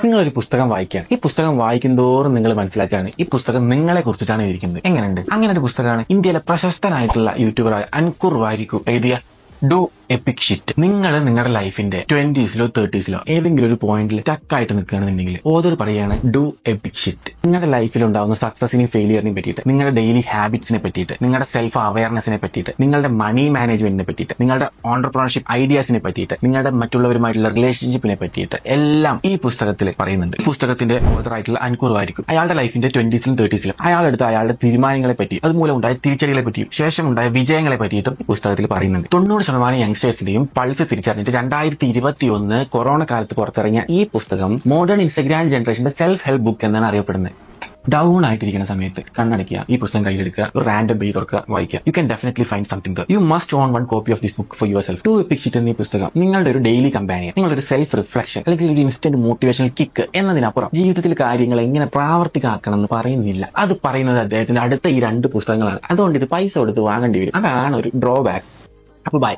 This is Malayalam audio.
നിങ്ങളൊരു പുസ്തകം വായിക്കുകയാണ്. ഈ പുസ്തകം വായിക്കുന്തോറും നിങ്ങൾ മനസ്സിലാക്കുകയാണ് ഈ പുസ്തകം നിങ്ങളെ കുറിച്ചിട്ടാണ് ഇരിക്കുന്നത്. എങ്ങനെയുണ്ട്? അങ്ങനെ ഒരു പുസ്തകമാണ് ഇന്ത്യയിലെ പ്രശസ്തനായിട്ടുള്ള യൂട്യൂബറായ അൻകുർ വാരിക്കു എഴുതിയ ഡു എപ്പിക് ഷിറ്റ്. നിങ്ങൾ നിങ്ങളുടെ ലൈഫിന്റെ 20s-ലോ 30s-ലോ ഏതെങ്കിലും ഒരു പോയിന്റിൽ സ്റ്റക്കായിട്ട് നിൽക്കുകയാണെന്നുണ്ടെങ്കിൽ ഓതർ പറയാണ് ഡു എപ്പിക് ഷിറ്റ്. നിങ്ങളുടെ ലൈഫിൽ ഉണ്ടാവുന്ന സക്സസിനെയും ഫെയിലിയറിനെയും പറ്റിയിട്ട്, നിങ്ങളുടെ ഡെയിലി ഹാബിറ്റ്സിനെ പറ്റിയിട്ട്, നിങ്ങളുടെ സെൽഫ് അവയർനെസിനെ പറ്റിയിട്ട്, നിങ്ങളുടെ മണി മാനേജ്മെന്റിനെ പറ്റിയിട്ട്, നിങ്ങളുടെ ഓൺടർപ്രണർഷിപ്പ് ഐഡിയാസിനെ പറ്റിയിട്ട്, നിങ്ങളുടെ മറ്റുള്ളവരുമായിട്ടുള്ള റിലേഷൻഷിപ്പിനെ പറ്റിയിട്ട് എല്ലാം ഈ പുസ്തകത്തിൽ പറയുന്നുണ്ട്. ഈ പുസ്തകത്തിന്റെ ഓതറായിട്ടുള്ള അൻകുർ വാരിക്കു അയാളുടെ ലൈഫിന്റെ 20s-ലും 30s-ലും അയാളെടുത്ത അയാളുടെ തീരുമാനങ്ങളെ പറ്റി, അതുമൂലം ഉണ്ടായ തിരിച്ചടികളെ പറ്റിയും ശേഷം ഉണ്ടായ വിജയങ്ങളെ പറ്റിയിട്ടും ഈ പുസ്തകത്തിൽ പറയുന്നുണ്ട്. 90% യങ്സ്റ്റേഴ്സിന്റെയും പൾസ് തിരിച്ചറിഞ്ഞിട്ട് 2021 കൊറോണ കാലത്ത് പുറത്തിറങ്ങിയ ഈ പുസ്തകം മോഡേൺ ഇൻസ്റ്റഗ്രാം ജനറേഷന്റെ സെൽഫ് ഹെൽപ്പ് ബുക്ക് എന്നാണ് അറിയപ്പെടുന്നത്. ഡൗൺ ആയിട്ടിരിക്കുന്ന സമയത്ത് കണ്ണടയ്ക്കുക, ഈ പുസ്തകം കയ്യിലെടുക്കുക, ഒരു റാൻഡം പേജ് തുറക്കുക, വായിക്കുക. You can definitely find something there. You must on one copy of this book for your self. Do EPIC shit എന്ന ഈ പുസ്തകം നിങ്ങളുടെ ഒരു ഡെയിലി കമ്പാനിയൻ, നിങ്ങളുടെ ഒരു സെൽഫ് റിഫ്ലക്ഷൻ അല്ലെങ്കിൽ ഒരു ഇൻസ്റ്റന്റ് മോട്ടിവേഷണൽ കിക്ക് എന്നതിനപ്പുറം ജീവിതത്തിൽ കാര്യങ്ങൾ എങ്ങനെ പ്രാവർത്തികമാക്കണം എന്ന് പറയുന്നില്ല. അത് പറയുന്നത് അദ്ദേഹത്തിന്റെ അടുത്ത ഈ 2 പുസ്തകങ്ങളാണ്. അതുകൊണ്ട് ഇത് പൈസ കൊടുത്ത് വാങ്ങേണ്ടി വരും. അതാണ് ഒരു ഡ്രോബാക്ക്. അപ്പോൾ ബൈ.